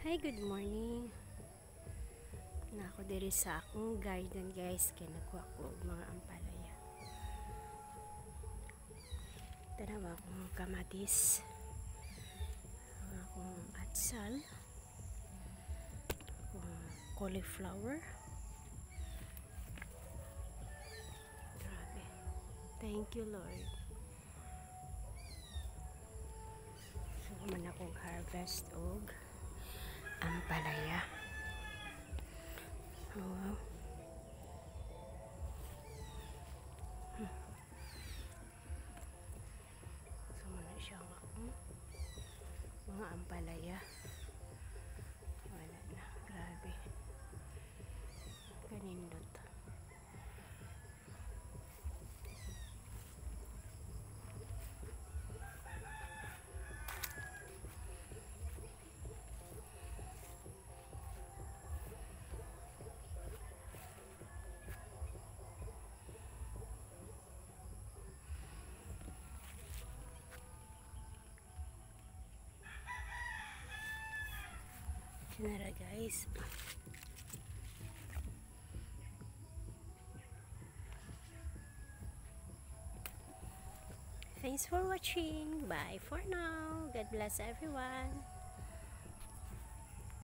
Hi, good morning. Nako diri sa akong garden guys, kay nagkuha ko og mga ampalaya. Tanawa akong kamatis, akong atsal, akong cauliflower. Grabe. Thank you, Lord. So, man akong harvest og ampalaya. Oh, wow. So, muna siya akong mga ampalaya. Wala na. Grabe. Kanindot. Sinara guys. Thanks for watching. Bye for now. God bless everyone.